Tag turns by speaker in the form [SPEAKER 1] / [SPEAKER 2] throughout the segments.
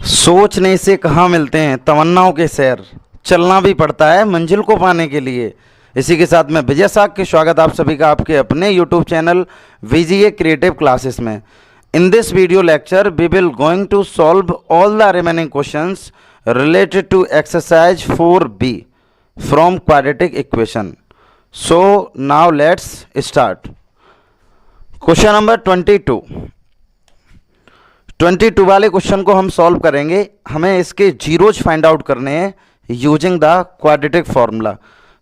[SPEAKER 1] सोचने से कहाँ मिलते हैं तमन्नाओं के सैर, चलना भी पड़ता है मंजिल को पाने के लिए। इसी के साथ मैं विजय साग के स्वागत आप सभी का आपके अपने YouTube channel VGA creative classes में। In this video lecture we will going to solve all the remaining questions related to exercise 4b from quadratic equation. So now let's start. Question number 22. 22 वाले question को हम solve करेंगे। हमें इसके zeros find out करने हैं using the quadratic formula.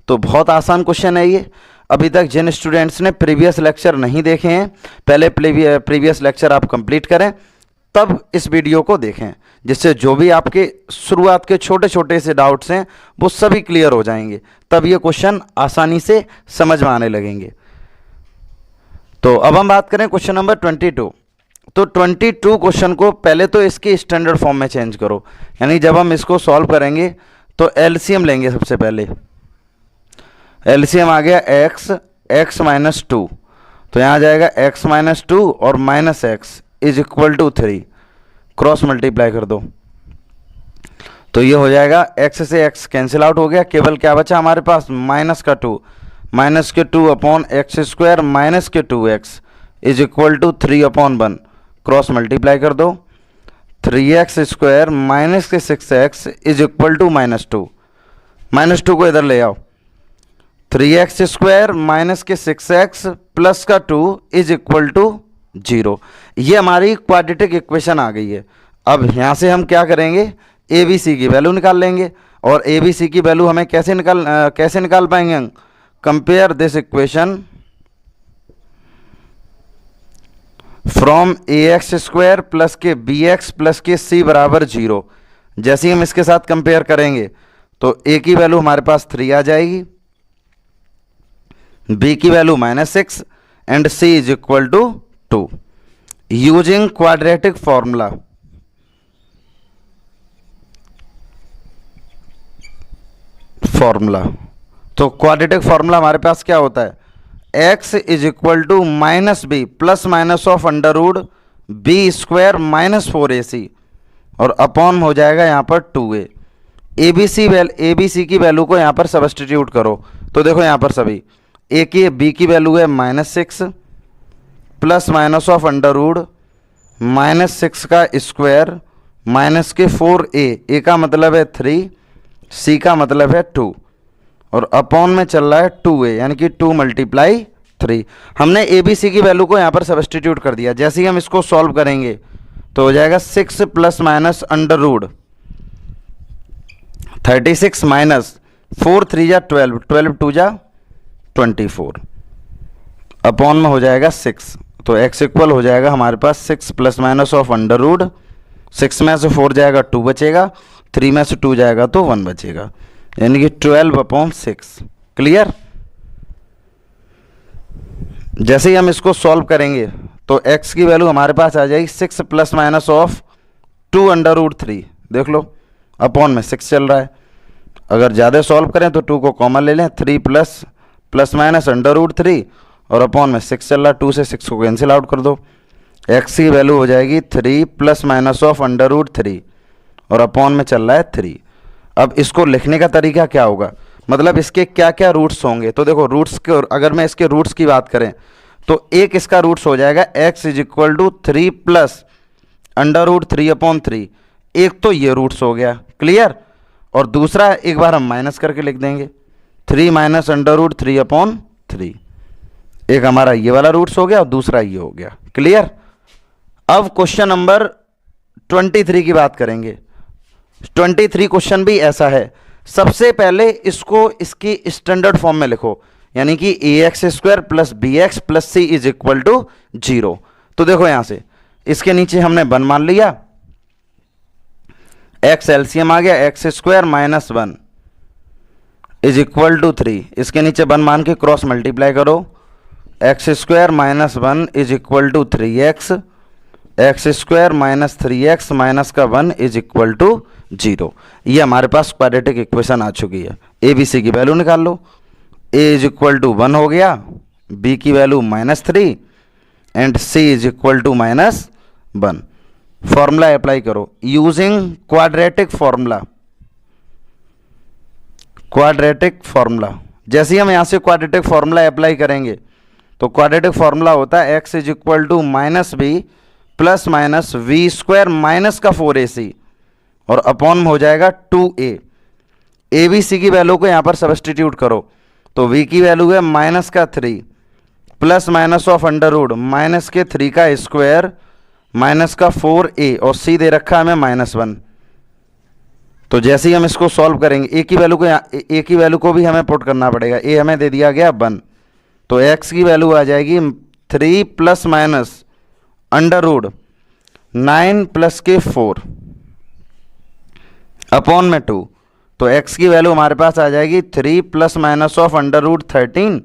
[SPEAKER 1] तो बहुत आसान क्वेश्चन है ये। अभी तक जिन स्टूडेंट्स ने प्रीवियस लेक्चर नहीं देखे हैं, पहले प्रीवियस लेक्चर आप कंप्लीट करें, तब इस वीडियो को देखें, जिससे जो भी आपके शुरुआत के छोटे छोटे से डाउट्स हैं वो सभी क्लियर हो जाएंगे। तब ये क्वेश्चन आसानी से समझ में आने लगेंगे। तो अब हम बात करें क्वेश्चन नंबर 22। तो 22 क्वेश्चन को पहले तो इसके स्टैंडर्ड फॉर्म में चेंज करो, यानी जब हम इसको सॉल्व करेंगे तो एलसीएम लेंगे। सबसे पहले एलसीएम आ गया x माइनस 2, तो यहाँ आ जाएगा x माइनस 2 और minus X is equal to 3। Cross multiply कर दो तो ये हो जाएगा x से x कैंसिल आउट हो गया, केवल क्या बचा हमारे पास माइनस का 2, माइनस के 2 अपॉन एक्स स्क्वायर माइनस के 2x is equal to 3 upon 1। Cross multiply कर दो, 3x square minus k 6x is equal to minus 2। Minus 2 को इधर ले आओ, 3x square minus k 6x plus का 2 इज इक्वल टू 0। ये हमारी क्वाड्रेटिक इक्वेशन आ गई है। अब यहाँ से हम क्या करेंगे, ए बी सी की वैल्यू निकाल लेंगे। और ए बी सी की वैल्यू हमें कैसे निकाल पाएंगे हम? Compare this equation from A X square plus के बी एक्स प्लस के सी बराबर 0। जैसे ही हम इसके साथ कंपेयर करेंगे तो ए की वैल्यू हमारे पास 3 आ जाएगी, बी की value -6 and c is equal to 2 using quadratic formula. तो क्वाड्रेटिक फॉर्मूला हमारे पास क्या होता है, x is equal to minus b plus minus of under root b square minus 4ac और अपॉन हो जाएगा यहाँ पर 2a। ए बी सी की वैल्यू को यहाँ पर सब्स्टिट्यूट करो तो देखो यहाँ पर सभी ए की बी की वैल्यू है -6 plus minus of under root -6 का स्क्वायर माइनस के 4a, ए का मतलब है 3, सी का मतलब है 2 और अपॉन में चल रहा है 2a यानी कि 2 मल्टीप्लाई 3। हमने ए बी सी की वैल्यू को यहाँ पर सब्स्टिट्यूट कर दिया। जैसे ही हम इसको सॉल्व करेंगे तो हो जाएगा 6 plus minus under root 36 minus 4 3 जा 12, 12 2 जा 24 अपॉन में हो जाएगा 6। तो x इक्वल हो जाएगा हमारे पास 6 plus minus of under root 6 में से 4 जाएगा 2 बचेगा, 3 में से 2 जाएगा तो 1 बचेगा, यानी कि 12 अपॉन 6। क्लियर? जैसे ही हम इसको सॉल्व करेंगे तो x की वैल्यू हमारे पास आ जाएगी 6 plus minus of 2 under root 3। देख लो अपॉन में 6 चल रहा है। अगर ज़्यादा सॉल्व करें तो 2 को कॉमन ले लें, 3 प्लस माइनस अंडर रूट 3 और अपॉन में 6 चल रहा है, 2 से 6 को कैंसिल आउट कर दो। x की वैल्यू हो जाएगी 3 plus minus of under root 3 और अपॉन में चल रहा है 3। अब इसको लिखने का तरीका क्या होगा, मतलब इसके क्या क्या रूट्स होंगे। तो देखो रूट्स के, अगर मैं इसके रूट्स की बात करें तो एक इसका रूट्स हो जाएगा x is equal to 3 plus under root 3 upon 3। एक तो ये रूट्स हो गया, क्लियर। और दूसरा एक बार हम माइनस करके लिख देंगे 3 माइनस अंडर रूट 3 अपॉन 3। एक हमारा ये वाला रूट्स हो गया और दूसरा ये हो गया, क्लियर। अब क्वेश्चन नंबर 23 की बात करेंगे। 23 क्वेश्चन भी ऐसा है। सबसे पहले इसको इसकी स्टैंडर्ड फॉर्म में लिखो, यानी कि A X square plus B X plus C is equal to 0। तो देखो यहां से इसके नीचे हमने 1 मान लिया, एक्स एलसीएम आ गया x square minus 1 is equal to 3। इसके नीचे 1 मान के क्रॉस मल्टीप्लाई करो, x square minus 1 is equal to 3x, x square minus 3x minus का 1 इज इक्वल टू 0। ये हमारे पास क्वाड्रेटिक इक्वेशन आ चुकी है। ए बी सी की वैल्यू निकाल लो, a इज इक्वल टू 1 हो गया, b की value -3 and c is equal to -1। Formula apply करो using quadratic formula. Quadratic formula, जैसे ही हम यहाँ से क्वाड्रेटिक फॉर्मूला अप्लाई करेंगे तो क्वाड्रेटिक फॉर्मूला होता है x is equal to minus b plus minus b square minus का 4ac और अपॉन में हो जाएगा 2a। ए बी सी की वैल्यू को यहाँ पर सब्स्टिट्यूट करो तो v की वैल्यू है माइनस का 3 plus minus of under root minus के 3 का स्क्वायर माइनस का 4a और c दे रखा है हमें -1। तो जैसे ही हम इसको सॉल्व करेंगे a की वैल्यू को भी हमें पुट करना पड़ेगा। a हमें दे दिया गया 1, तो x की वैल्यू आ जाएगी 3 plus minus under root 9 plus के 4 अपॉन में 2। तो x की वैल्यू हमारे पास आ जाएगी 3 plus minus of under root 13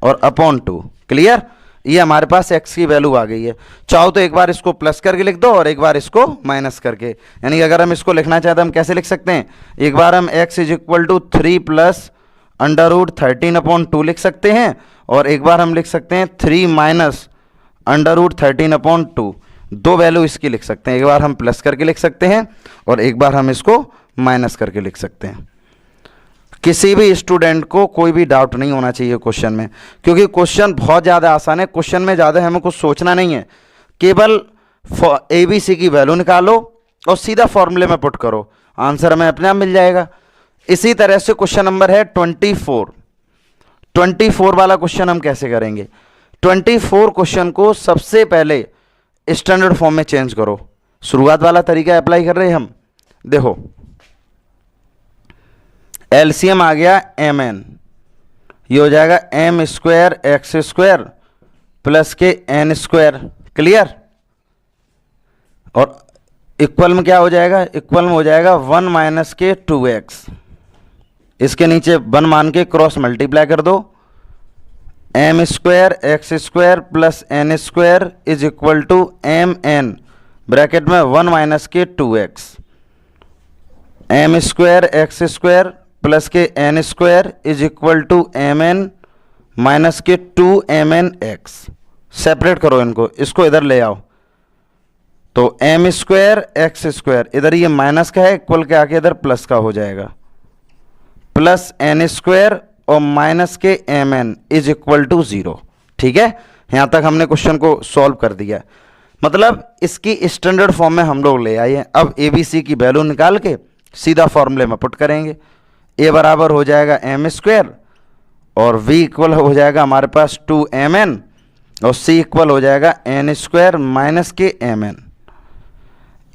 [SPEAKER 1] और अपॉन 2। क्लियर, ये हमारे पास x की वैल्यू आ गई है। चाहो तो एक बार इसको प्लस करके लिख दो और एक बार इसको माइनस करके, यानी कि अगर हम इसको लिखना चाहते हैं हम कैसे लिख सकते हैं, एक बार हम x is equal to 3 plus under root 13 upon 2 लिख सकते हैं और एक बार हम लिख सकते हैं 3 माइनस अंडर रूट 13 अपॉन 2। दो वैल्यू इसकी लिख सकते हैं, एक बार हम प्लस करके लिख सकते हैं और एक बार हम इसको माइनस करके लिख सकते हैं। किसी भी स्टूडेंट को कोई भी डाउट नहीं होना चाहिए क्वेश्चन में, क्योंकि क्वेश्चन बहुत ज़्यादा आसान है। क्वेश्चन में ज़्यादा हमें कुछ सोचना नहीं है, केवल ए बी सी की वैल्यू निकालो और सीधा फॉर्मूले में पुट करो, आंसर हमें अपने आप मिल जाएगा। इसी तरह से क्वेश्चन नंबर है 24 वाला क्वेश्चन हम कैसे करेंगे। 24 क्वेश्चन को सबसे पहले स्टैंडर्ड फॉर्म में चेंज करो। शुरुआत वाला तरीका अप्लाई कर रहे हैं हम। देखो एलसीएम आ गया mn, ये हो जाएगा m square x square plus के n स्क्वायर। क्लियर, और इक्वल में क्या हो जाएगा, इक्वल में हो जाएगा 1 माइनस के 2x। इसके नीचे 1 मान के क्रॉस मल्टीप्लाई कर दो, m square x square plus n square is equal to mn bracket में 1 माइनस के 2x। m square x square plus के n square is equal to mn minus के 2mnx। सेपरेट करो इनको, इसको इधर ले आओ तो m स्क्वायर एक्स स्क्वायर, इधर ये माइनस का है, इक्वल के आके इधर प्लस का हो जाएगा, प्लस n स्क्वायर और माइनस के mn इज इक्वल टू 0। ठीक है, यहाँ तक हमने क्वेश्चन को सॉल्व कर दिया। मतलब इसकी स्टैंडर्ड फॉर्म में हम लोग ले आए हैं। अब ए बी सी की वैल्यू निकाल के सीधा फॉर्मूले में पुट करेंगे। a बराबर हो जाएगा m स्क्वायर और v इक्वल हो जाएगा हमारे पास 2mn और c इक्वल हो जाएगा n स्क्वायर माइनस के mn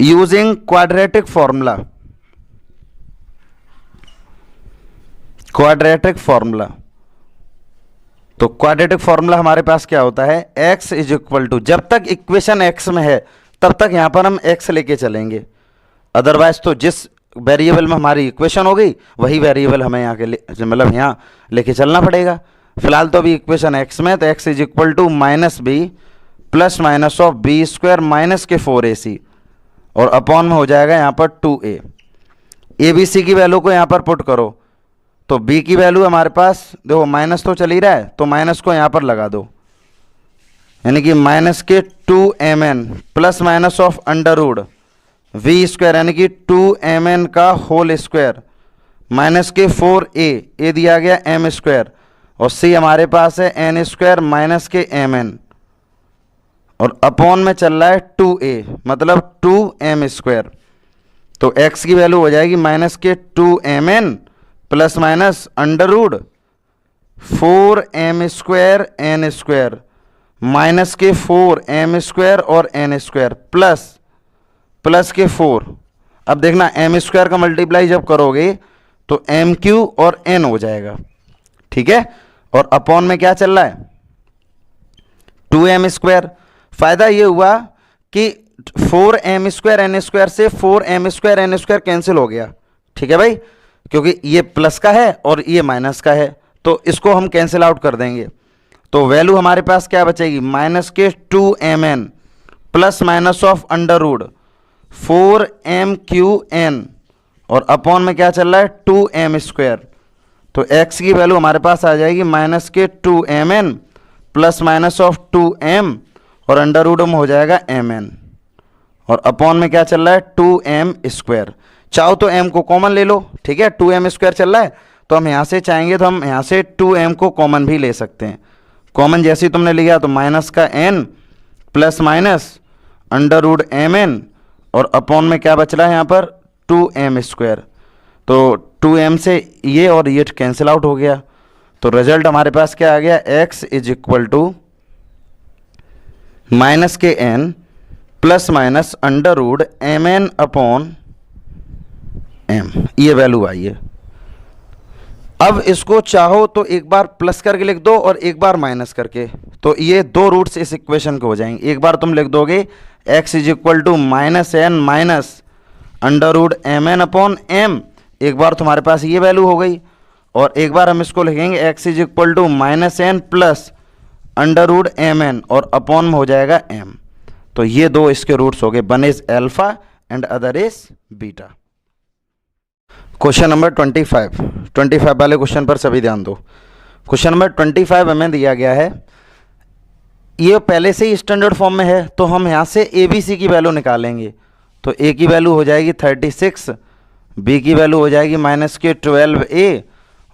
[SPEAKER 1] using quadratic formula. Quadratic formula, तो क्वाड्रेटिक फॉर्मूला हमारे पास क्या होता है, x इज इक्वल टू, जब तक इक्वेशन x में है तब तक यहां पर हम x लेके चलेंगे, अदरवाइज तो जिस वेरिएबल में हमारी इक्वेशन हो गई वही वेरिएबल हमें यहाँ के मतलब यहाँ लेके चलना पड़ेगा। फिलहाल तो अभी इक्वेशन x में है, तो x is equal to minus b plus minus of b square minus के 4ac और अपॉन में हो जाएगा यहाँ पर 2a। ए बी सी की वैल्यू को यहाँ पर पुट करो तो b की वैल्यू हमारे पास देखो माइनस तो चल ही रहा है, तो माइनस को यहाँ पर लगा दो, यानी कि माइनस के 2mn plus minus of under root b square यानी कि 2mn का होल स्क्वायर माइनस के 4a दिया गया m स्क्वायर और c हमारे पास है n स्क्वायर माइनस के mn और अपॉन में चल रहा है 2a मतलब 2m स्क्वायर। तो x की वैल्यू हो जाएगी माइनस के 2mn plus minus under root 4m square n square minus के 4m स्क्वायर और n स्क्वायर प्लस के 4। अब देखना m स्क्वायर का मल्टीप्लाई जब करोगे तो एम क्यू और n हो जाएगा। ठीक है, और अपॉन में क्या चल रहा है 2m स्क्वायर। फायदा ये हुआ कि 4m स्क्वायर n स्क्वायर से 4m square n square cancel हो गया। ठीक है भाई, क्योंकि ये प्लस का है और ये माइनस का है तो इसको हम कैंसिल आउट कर देंगे। तो वैल्यू हमारे पास क्या बचेगी, माइनस के 2mn plus minus of under root 4mqn और अपॉन में क्या चल रहा है 2m स्क्वायर। तो x की वैल्यू हमारे पास आ जाएगी माइनस के 2mn plus minus of 2m और अंडर रूट में हो जाएगा mn और अपॉन में क्या चल रहा है 2m²। चाहो तो m को कॉमन ले लो, ठीक है, 2m² चल रहा है, तो हम यहाँ से चाहेंगे तो हम यहाँ से 2m को कॉमन भी ले सकते हैं। कॉमन जैसे ही तुमने लिया तो माइनस का n प्लस माइनस √mn और अपॉन में क्या बच रहा है यहाँ पर 2m²। तो 2m से ये और ये कैंसिल आउट हो गया, तो रिजल्ट हमारे पास क्या आ गया, x = माइनस के n plus minus √mn upon m, ये वैल्यू आई है। अब इसको चाहो तो एक बार प्लस करके लिख दो और एक बार माइनस करके, तो ये दो रूट्स इस इक्वेशन के हो जाएंगे। एक बार तुम लिख दोगे x = -n minus √mn upon m, एक बार तुम्हारे पास ये वैल्यू हो गई, और एक बार हम इसको लिखेंगे x = -n प्लस √mn और अपॉन में हो जाएगा m। तो ये दो इसके रूट्स हो गए, one is alpha and other is beta. Question number 25 वाले क्वेश्चन पर सभी ध्यान दो। क्वेश्चन नंबर 25 हमें दिया गया है, ये पहले से ही स्टैंडर्ड फॉर्म में है, तो हम यहाँ से ए बी सी की वैल्यू निकालेंगे। तो ए की वैल्यू हो जाएगी 36, बी की वैल्यू हो जाएगी -12a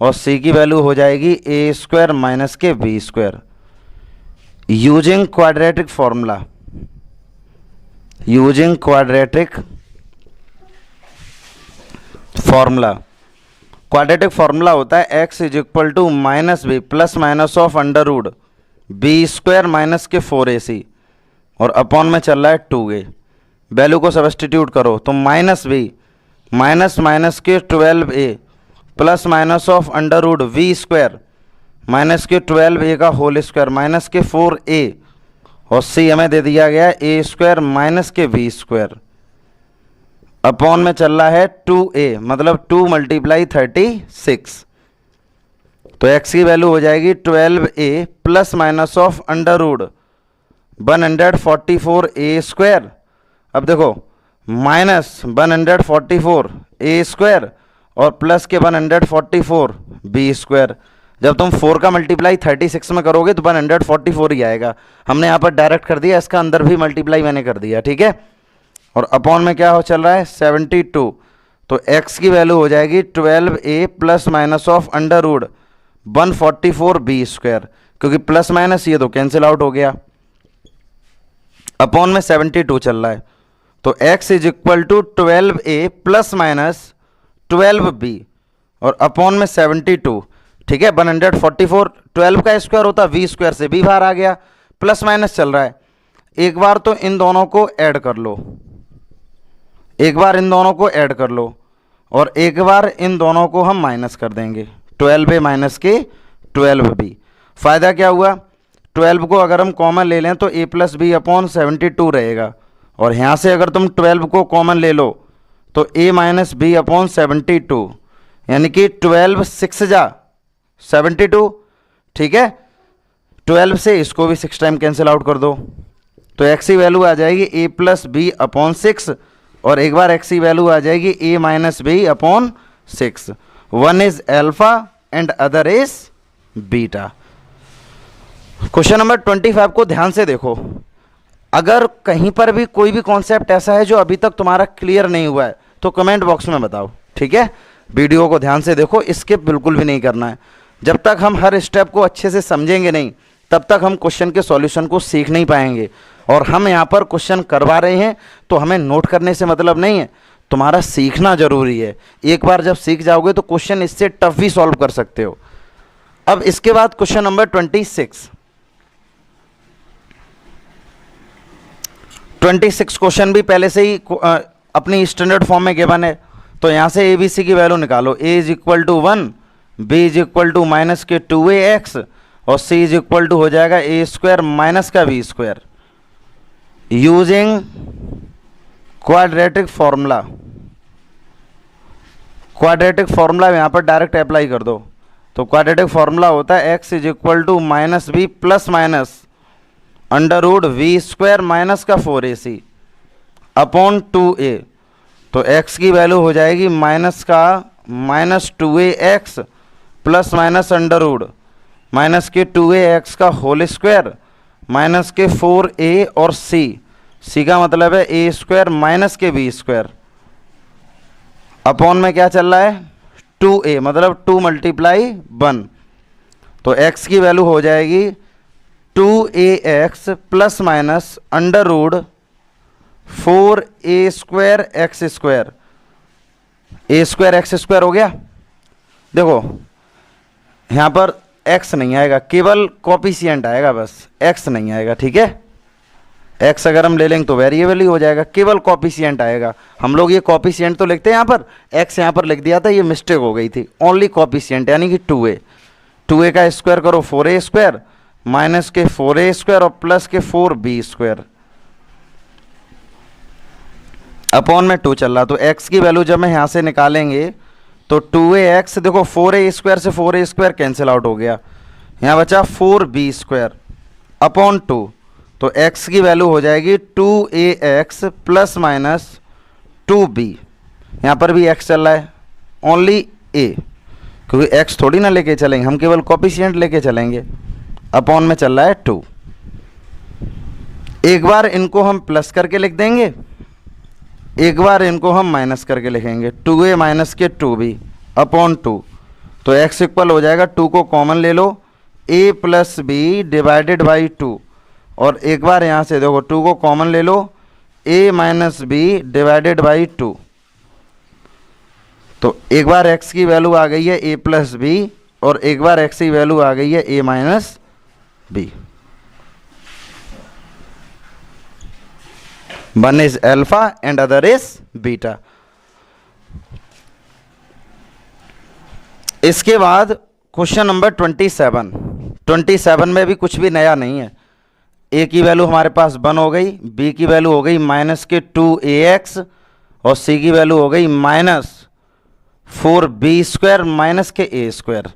[SPEAKER 1] और सी की वैल्यू हो जाएगी a² माइनस के b²। Using quadratic formula, using quadratic formula होता है x = -b plus minus of √b² minus के 4ac और अपॉन में चल रहा है 2a। वैल्यू को सब्स्टिट्यूट करो तो -b माइनस माइनस के 12a plus minus of √v² minus के 12a का होल स्क्वायर माइनस के 4a और c हमें दे दिया गया है a² माइनस के b²। अपॉन में चल रहा है 2a, मतलब 2 × 36। तो x की वैल्यू हो जाएगी 12a plus minus of √144a²। अब देखो माइनस 144a² और प्लस के 144b²। जब तुम 4 का मल्टीप्लाई 36 में करोगे तो 144 ही आएगा। हमने यहाँ पर डायरेक्ट कर दिया, इसका अंदर भी मल्टीप्लाई मैंने कर दिया, ठीक है। और अपॉन में क्या हो चल रहा है 72। तो x की वैल्यू हो जाएगी 12a plus minus of √144b², क्योंकि प्लस माइनस ये तो कैंसिल आउट हो गया। अपॉन में 72 चल रहा है, तो x = 12a plus minus 12b और अपॉन में 72, ठीक है। 144 12 का स्क्वायर होता, v² से b बाहर आ गया, प्लस माइनस चल रहा है। एक बार तो इन दोनों को ऐड कर लो, एक बार इन दोनों को ऐड कर लो और एक बार इन दोनों को हम माइनस कर देंगे, 12a माइनस के 12b। फ़ायदा क्या हुआ, 12 को अगर हम कॉमन ले लें तो a + b अपॉन 72 रहेगा, और यहाँ से अगर तुम 12 को कॉमन ले लो तो a - b अपॉन 72, यानी कि 12 6 जा 72, ठीक है। 12 से इसको भी 6 टाइम कैंसिल आउट कर दो, तो x की वैल्यू आ जाएगी a + b अपॉन 6 और एक बार x की वैल्यू आ जाएगी a - b upon 6। One is alpha and other is beta. Question number 25 को ध्यान से देखो। अगर कहीं पर भी कोई भी कॉन्सेप्ट ऐसा है जो अभी तक तुम्हारा क्लियर नहीं हुआ है तो कमेंट बॉक्स में बताओ, ठीक है। वीडियो को ध्यान से देखो, स्किप बिल्कुल भी नहीं करना है। जब तक हम हर स्टेप को अच्छे से समझेंगे नहीं तब तक हम क्वेश्चन के सॉल्यूशन को सीख नहीं पाएंगे। और हम यहाँ पर क्वेश्चन करवा रहे हैं तो हमें नोट करने से मतलब नहीं है, तुम्हारा सीखना जरूरी है। एक बार जब सीख जाओगे तो क्वेश्चन इससे टफ भी सॉल्व कर सकते हो। अब इसके बाद क्वेश्चन नंबर 26 क्वेश्चन भी पहले से ही अपनी स्टैंडर्ड फॉर्म में गिवन है, तो यहाँ से ए बी सी की वैल्यू निकालो। a = 1, b = -2ax और c = हो जाएगा a² माइनस का b²। Using quadratic formula, quadratic formula यहाँ पर डायरेक्ट अप्लाई कर दो। तो क्वाड्रेटिक फॉर्मूला होता है x = -b plus minus √v² minus का 4ac अपॉन 2a। तो x की वैल्यू हो जाएगी -2ax प्लस माइनस माइनस के 2ax का होल स्क्वायर माइनस के 4a और c सी का मतलब है ए स्क्वायर माइनस के बी स्क्वायर, अपॉन में क्या चल रहा है 2a, मतलब 2 मल्टीप्लाई 1, तो x की वैल्यू हो जाएगी 2ax plus minus under root 4a square x square, A square x square हो गया। देखो यहाँ पर x नहीं आएगा, केवल कोफिशिएंट आएगा, बस x नहीं आएगा, ठीक है। x अगर हम ले लेंगे तो वेरिएबल ही हो जाएगा, केवल कोफिशिएंट आएगा। हम लोग ये कोफिशिएंट तो लिखते हैं यहाँ पर, x यहाँ पर लिख दिया था, ये मिस्टेक हो गई थी। ओनली कोफिशिएंट यानी कि 2a का स्क्वायर करो 4a स्क्वायर, माइनस के 4a स्क्वायर और प्लस के 4b स्क्वायर, अपॉन में 2 चल रहा। तो x की वैल्यू जब मैं यहाँ से निकालेंगे तो 2ax, देखो 4a स्क्वायर से 4a स्क्वायर कैंसिल आउट हो गया, यहाँ बचा 4b स्क्वायर अपॉन 2, तो x की वैल्यू हो जाएगी 2ax प्लस माइनस 2b, यहाँ पर भी x चल रहा है, ओनली a, क्योंकि x थोड़ी ना लेके चलेंगे, हम केवल कोफिशिएंट लेके चलेंगे, अपॉन में चल रहा है 2। एक बार इनको हम प्लस करके लिख देंगे, एक बार इनको हम माइनस करके लिखेंगे, 2a माइनस के 2b अपॉन 2, तो x इक्वल हो जाएगा 2 को कॉमन ले लो a plus b divided by 2, और एक बार यहाँ से देखो 2 को कॉमन ले लो a minus b divided by 2, तो एक बार x की वैल्यू आ गई है a प्लस बी और एक बार x की वैल्यू आ गई है a minus b. One is alpha and other is beta. इसके बाद क्वेश्चन नंबर 27 में भी कुछ भी नया नहीं है। a की वैल्यू हमारे पास 1 हो गई, b की वैल्यू हो गई माइनस के 2ax और c की वैल्यू हो गई माइनस 4b स्क्वायर माइनस के a स्क्वायर।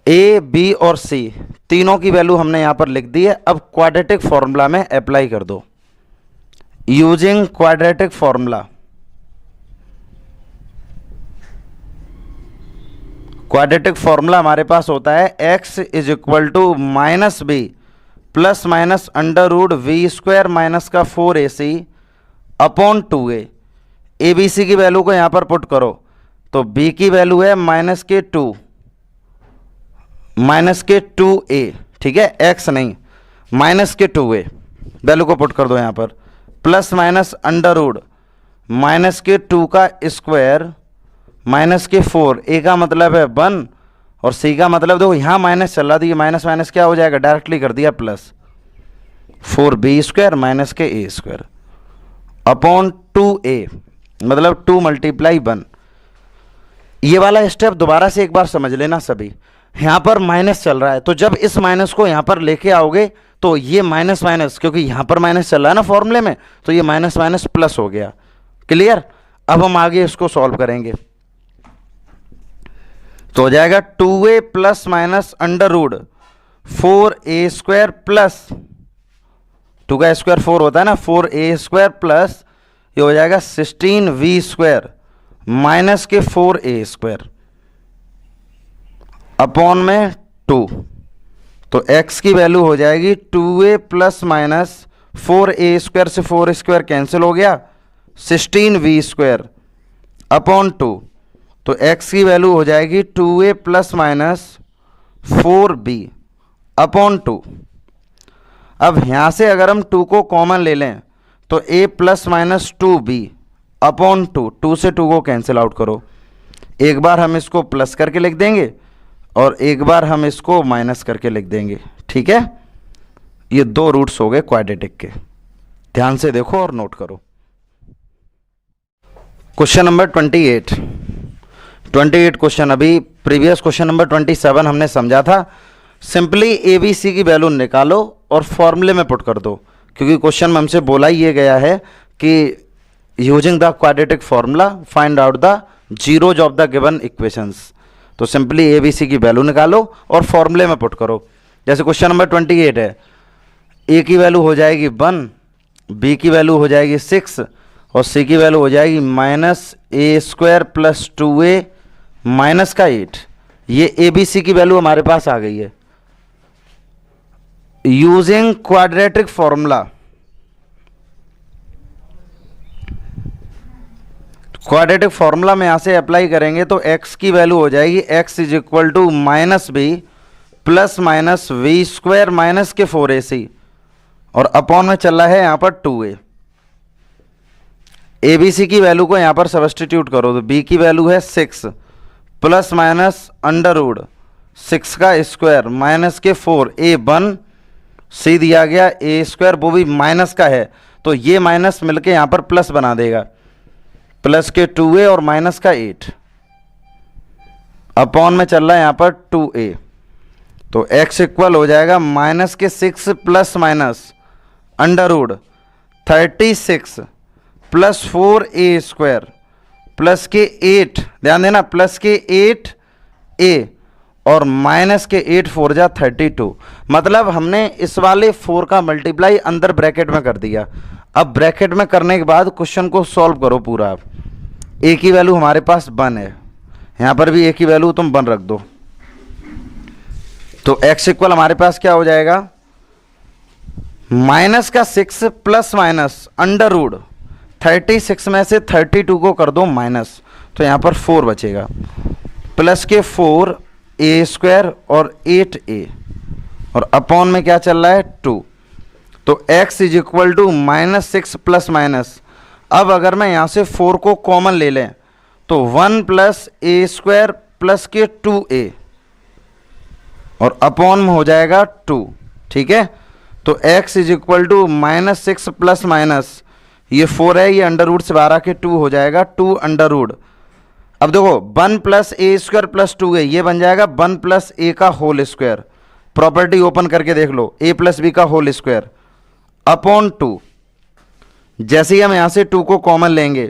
[SPEAKER 1] a, b और c तीनों की वैल्यू हमने यहाँ पर लिख दी है। अब क्वाड्रेटिक फॉर्मूला में अप्लाई कर दो, using quadratic formula. Quadratic formula हमारे पास होता है x is equal to minus b plus minus under root b square minus का 4ac upon 2a। A B C की वैल्यू को यहाँ पर पुट करो, तो b की वैल्यू है माइनस के 2a, ठीक है, x नहीं, माइनस के 2a वैल्यू को पुट कर दो यहाँ पर, plus minus under root minus के 2 का स्क्वायर माइनस के 4, a का मतलब है 1 और c का मतलब देखो यहाँ माइनस चल रहा था, ये माइनस माइनस क्या हो जाएगा, डायरेक्टली कर दिया प्लस 4b स्क्वायर माइनस के a स्क्वायर अपॉन 2a, मतलब 2 मल्टीप्लाई 1। ये वाला स्टेप दोबारा से एक बार समझ लेना सभी। यहाँ पर माइनस चल रहा है, तो जब इस माइनस को यहाँ पर लेके आओगे तो ये माइनस माइनस, क्योंकि यहाँ पर माइनस चल रहा है ना फॉर्मूले में, तो ये माइनस माइनस प्लस हो गया। क्लियर? अब हम आगे इसको सॉल्व करेंगे, तो हो जाएगा 2a plus minus under root 4a square plus 2 का स्क्वायर 4 होता है ना, 4a स्क्वायर प्लस ये हो जाएगा 16v स्क्वायर माइनस के 4a स्क्वायर अपॉन में 2, तो x की वैल्यू हो जाएगी 2a plus minus 4a square से 4 स्क्वायर कैंसिल हो गया, 16v स्क्वायर अपॉन 2, तो x की वैल्यू हो जाएगी 2a plus minus 4b upon 2। अब यहाँ से अगर हम 2 को कॉमन ले लें तो a plus minus 2b upon 2, 2 से 2 को कैंसिल आउट करो, एक बार हम इसको प्लस करके लिख देंगे और एक बार हम इसको माइनस करके लिख देंगे, ठीक है। ये 2 रूट्स हो गए क्वाड्रेटिक के, ध्यान से देखो और नोट करो। क्वेश्चन नंबर 28 क्वेश्चन, अभी प्रीवियस क्वेश्चन नंबर 27 हमने समझा था। सिंपली ए बी सी की वैल्यू निकालो और फॉर्मूले में पुट कर दो, क्योंकि क्वेश्चन में हमसे बोला ही ये गया है कि using the quadratic formula find out the zeros of the given equations. तो सिंपली ए बी सी की वैल्यू निकालो और फॉर्मूले में पुट करो। जैसे क्वेश्चन नंबर 28 है, ए की वैल्यू हो जाएगी 1, बी की वैल्यू हो जाएगी 6 और सी की वैल्यू हो जाएगी माइनस ए स्क्वायर प्लस 2a माइनस का 8। ये ए बी सी की वैल्यू हमारे पास आ गई है। Using quadratic formula quadratic formula में यहाँ से अप्लाई करेंगे तो x की वैल्यू हो जाएगी x is equal to minus b plus minus b square minus के 4ac और अपॉन में चल रहा है यहाँ पर 2a। ABC की वैल्यू को यहाँ पर सब्स्टिट्यूट करो तो b की वैल्यू है 6 प्लस माइनस अंडर रूट 6 का स्क्वायर माइनस के 4a1 c दिया गया a स्क्वायर, वो भी माइनस का है तो ये माइनस मिलके यहाँ पर प्लस बना देगा, प्लस के 2a और माइनस का 8 अपॉन में चल रहा है यहाँ पर 2a। तो x इक्वल हो जाएगा माइनस के 6 plus minus under root 36 plus 4a square plus के 8, ध्यान देना प्लस के 8a और माइनस के 8 4 जा 32। मतलब हमने इस वाले 4 का मल्टीप्लाई अंदर ब्रैकेट में कर दिया। अब ब्रैकेट में करने के बाद क्वेश्चन को सॉल्व करो पूरा। आप a की वैल्यू हमारे पास 1 है, यहाँ पर भी a की वैल्यू तुम 1 रख दो तो x इक्वल हमारे पास क्या हो जाएगा माइनस का 6 प्लस माइनस अंडर रूट 36 में से 32 को कर दो माइनस तो यहाँ पर 4 बचेगा, प्लस के 4a स्क्वायर और 8a और अपॉन में क्या चल रहा है 2। तो x is equal to minus 6 plus minus, अब अगर मैं यहाँ से 4 को कॉमन ले लें तो 1 प्लस a स्क्वायर प्लस के 2a और अपॉन में हो जाएगा 2। ठीक है, तो x is equal to minus 6 plus minus ये 4 है, ये अंडर रूट से बाहर आके 2 हो जाएगा, 2 अंडर रूट। अब देखो 1 plus a square plus 2a ये बन जाएगा 1 प्लस a का होल स्क्वायर। प्रॉपर्टी ओपन करके देख लो a प्लस b का होल स्क्वायर अपॉन 2। जैसे ही हम यहाँ से 2 को कॉमन लेंगे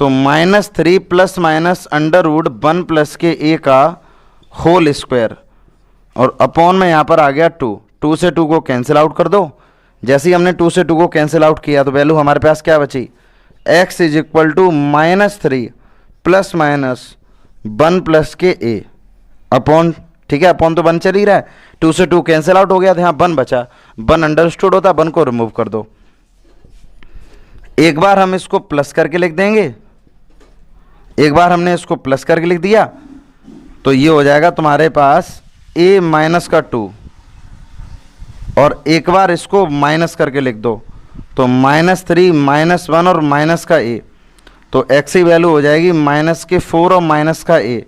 [SPEAKER 1] तो minus 3 plus minus under root 1 plus के a का होल स्क्वायर और अपॉन में यहाँ पर आ गया 2। 2 से 2 को कैंसिल आउट कर दो। जैसे ही हमने 2 से 2 को कैंसिल आउट किया तो वैल्यू हमारे पास क्या बची x is equal to minus 3 plus minus 1 plus के a अपॉन, ठीक है अपॉन तो 1 चल ही रहा है, 2 से 2 कैंसिल आउट हो गया तो यहाँ 1 बचा, 1 अंडरस्टूड होता 1 को रिमूव कर दो। एक बार हम इसको प्लस करके लिख देंगे, एक बार हमने इसको प्लस करके लिख दिया तो ये हो जाएगा तुम्हारे पास a माइनस का 2 और एक बार इसको माइनस करके लिख दो तो माइनस 3 माइनस 1 और माइनस का a तो x की वैल्यू हो जाएगी माइनस के 4 और माइनस का a।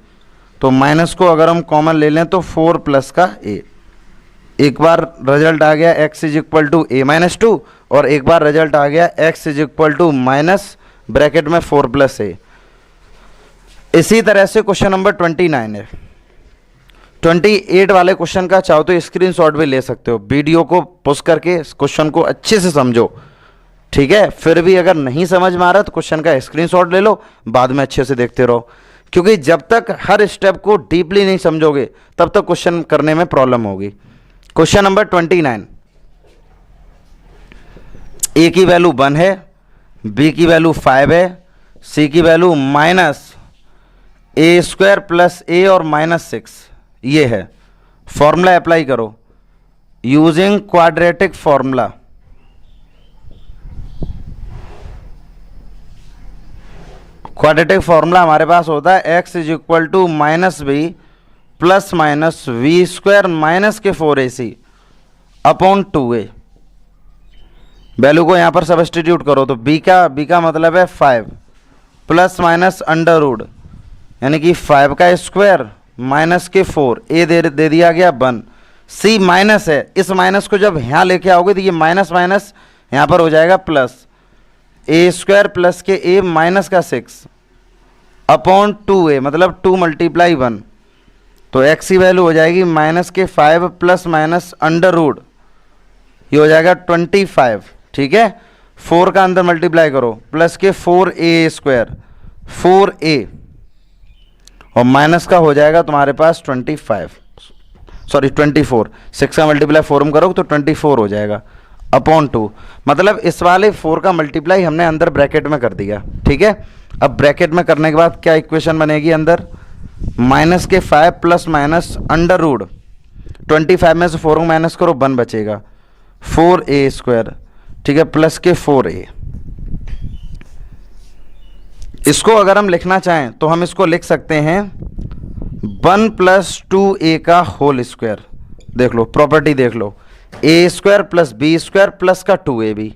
[SPEAKER 1] तो माइनस को अगर हम कॉमन ले लें तो 4 प्लस का a। एक बार रिजल्ट आ गया x is equal to a minus 2 और एक बार रिजल्ट आ गया x is equal to minus bracket में 4 प्लस a। इसी तरह से क्वेश्चन नंबर 29 है। 28 वाले क्वेश्चन का चाहो तो स्क्रीनशॉट भी ले सकते हो, वीडियो को पुश करके क्वेश्चन को अच्छे से समझो। ठीक है, फिर भी अगर नहीं समझ में आ रहा तो क्वेश्चन का स्क्रीनशॉट ले लो, बाद में अच्छे से देखते रहो, क्योंकि जब तक हर स्टेप को डीपली नहीं समझोगे तब तक क्वेश्चन करने में प्रॉब्लम होगी। क्वेश्चन नंबर 29, a की वैल्यू 1 है, b की वैल्यू 5 है, c की value minus a square plus a और माइनस 6 ये है। फॉर्मूला अप्लाई करो using quadratic formula. Quadratic formula हमारे पास होता है x is equal to minus b plus minus b square minus के 4ac अपॉन 2a। वैल्यू को यहाँ पर सब्स्टिट्यूट करो तो b का मतलब है 5 प्लस माइनस अंडर रूट यानी कि 5 का स्क्वायर माइनस के 4, a दे दिया गया 1, c माइनस है, इस माइनस को जब यहाँ लेके आओगे तो ये माइनस माइनस यहाँ पर हो जाएगा प्लस, a स्क्वायर प्लस के a माइनस का 6 अपॉन 2a मतलब 2 मल्टीप्लाई 1। तो x की वैल्यू हो जाएगी माइनस के 5 प्लस माइनस अंडर रूट ये हो जाएगा 25। ठीक है, 4 का अंदर मल्टीप्लाई करो प्लस के 4a स्क्वायर 4a और माइनस का हो जाएगा तुम्हारे पास 24, 6 का मल्टीप्लाई 4 में करोगे तो 24 हो जाएगा अपॉन 2। मतलब इस वाले 4 का मल्टीप्लाई हमने अंदर ब्रैकेट में कर दिया। ठीक है, अब ब्रैकेट में करने के बाद क्या इक्वेशन बनेगी अंदर माइनस के 5 प्लस माइनस अंडर रूट 25 में से 4 को माइनस करो 1 बचेगा 4a स्क्वायर। ठीक है, प्लस के 4a। इसको अगर हम लिखना चाहें तो हम इसको लिख सकते हैं 1 + 2a का होल स्क्वायर। देख लो प्रॉपर्टी, देख लो a² + b² प्लस का 2ab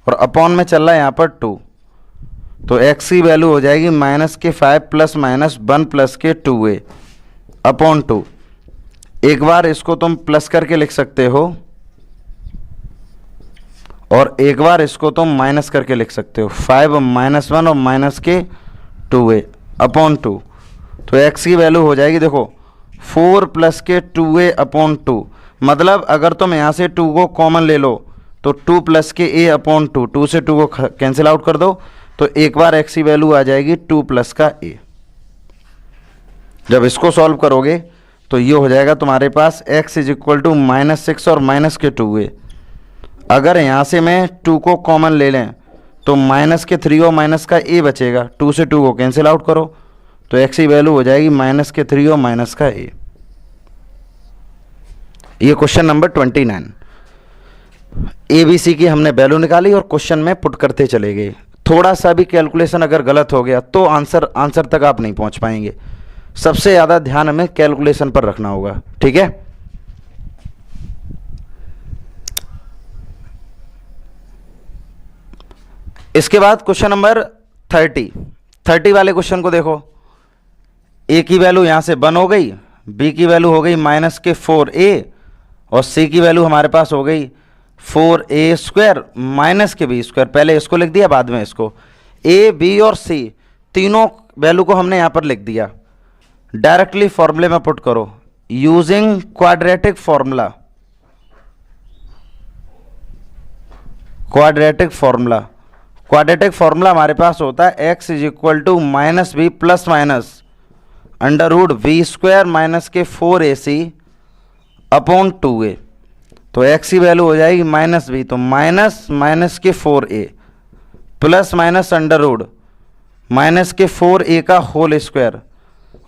[SPEAKER 1] और अपॉन में चल रहा है यहाँ पर 2, तो x की वैल्यू हो जाएगी -5 + -1 + 2a अपॉन 2। एक बार इसको तुम प्लस करके लिख सकते हो और एक बार इसको तुम माइनस करके लिख सकते हो, 5 - 1 और -2a अपॉन 2। तो x की वैल्यू हो जाएगी देखो 4 + 2a अपॉन 2। मतलब अगर तुम यहाँ से 2 को कॉमन ले लो तो 2 + a अपॉन 2, 2 से 2 को कैंसिल आउट कर दो तो एक बार x की वैल्यू आ जाएगी 2 + a। जब इसको सॉल्व करोगे तो ये हो जाएगा तुम्हारे पास x = -6 और -2a। अगर यहाँ से मैं 2 को कॉमन ले लें तो -3 और -a बचेगा, 2 से 2 को कैंसिल आउट करो तो x की वैल्यू हो जाएगी -3 और -a। ये क्वेश्चन नंबर 29। ABC की हमने वैल्यू निकाली और क्वेश्चन में पुट करते चले गए। थोड़ा सा भी कैलकुलेशन अगर गलत हो गया तो आंसर तक आप नहीं पहुंच पाएंगे। सबसे ज़्यादा ध्यान हमें कैलकुलेशन पर रखना होगा, ठीक है। इसके बाद क्वेश्चन नंबर 30 वाले क्वेश्चन को देखो। a की वैल्यू यहां से 1 हो गई, b की वैल्यू हो गई -4a और c की वैल्यू हमारे पास हो गई 4a² -b²। पहले इसको लिख दिया, बाद में इसको। a, b और c तीनों वैल्यू को हमने यहां पर लिख दिया। डायरेक्टली फॉर्मूले में पुट करो using quadratic formula. Quadratic formula हमारे पास होता है x = -b + √v² - 4ac upon 2a। तो x की वैल्यू हो जाएगी -b, तो -4a प्लस √-4a का होल स्क्वायर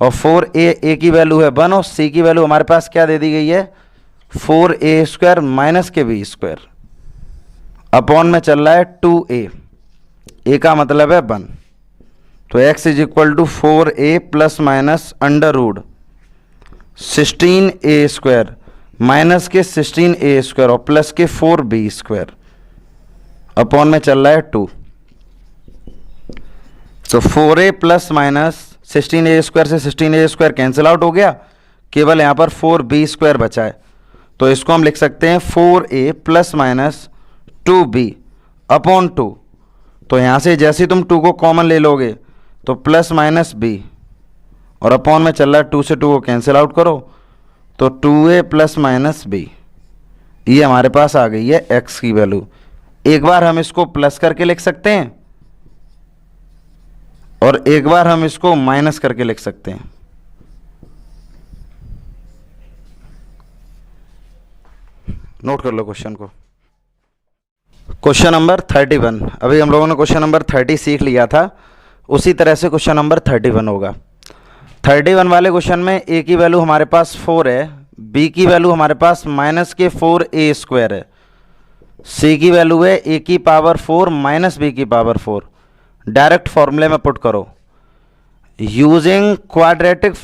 [SPEAKER 1] और 4a की वैल्यू है 1 और c की वैल्यू हमारे पास क्या दे दी गई है 4a² - b² अपॉन में चल रहा है 2a, a का मतलब है 1। तो x = 4a + -√16a² -16a² और प्लस के 4b² अपॉन में चल रहा है 2। तो 4a + -16a² से 16a² कैंसिल आउट हो गया, केवल यहाँ पर 4b² बचा है। तो इसको हम लिख सकते हैं 4a ± 2b अपॉन 2। तो यहाँ से जैसे तुम 2 को कॉमन ले लोगे तो +-b और अपॉन में चल रहा है 2 से 2 को कैंसिल आउट करो तो 2a ± b। ये हमारे पास आ गई है x की वैल्यू। एक बार हम इसको प्लस करके लिख सकते हैं और एक बार हम इसको माइनस करके लिख सकते हैं। नोट कर लो क्वेश्चन को। Question number 31। अभी हम लोगों ने क्वेश्चन नंबर 30 सीख लिया था, उसी तरह से क्वेश्चन नंबर 31 होगा। 31 वाले क्वेश्चन में a की वैल्यू हमारे पास 4 है, b की वैल्यू हमारे पास -4a² है, c की वैल्यू है a की पावर 4 b की पावर 4। डायरेक्ट फॉर्मूले में पुट करो यूजिंग क्वाड्रेटिक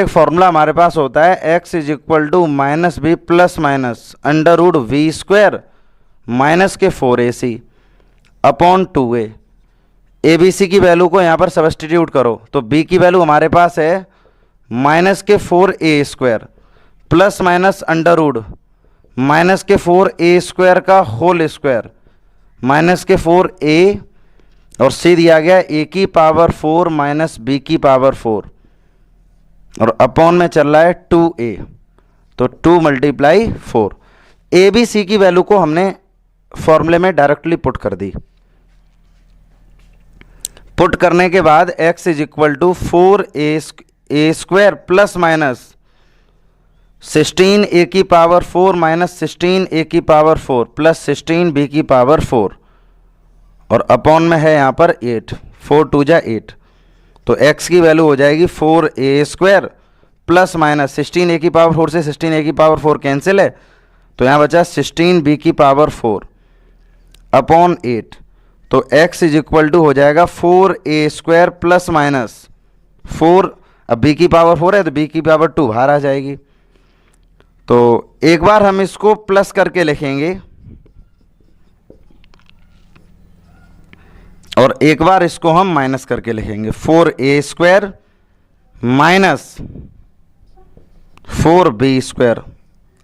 [SPEAKER 1] फॉर्मूला हमारे पास होता है x = -b + √v² - 4ac upon 2a। abc की वैल्यू को यहाँ पर सब्स्टिट्यूट करो तो b की वैल्यू हमारे पास है -4a² प्लस √-4a² का होल स्क्वायर -4a और c दिया गया a की पावर 4 b की पावर 4 और अपॉन में चल रहा है 2a। तो 2 × 4। a b c की वैल्यू को हमने फॉर्मूले में डायरेक्टली पुट कर दी। पुट करने के बाद x = 4a² प्लस -16a की पावर 4 -16a की पावर 4 प्लस 16b की पावर 4 और अपॉन में है यहाँ पर 8, 4 × 2 = 8। तो x की वैल्यू हो जाएगी 4a² प्लस -16a की पावर 4 से 16a की पावर 4 कैंसिल है, तो यहाँ बचा 16b की पावर 4 अपॉन 8। तो x इज इक्वल टू हो जाएगा 4a² प्लस माइनस 4। अब b की पावर 4 है तो b की पावर 2 बाहर आ जाएगी। तो एक बार हम इसको प्लस करके लिखेंगे और एक बार इसको हम माइनस करके लिखेंगे। 4a² minus 4b²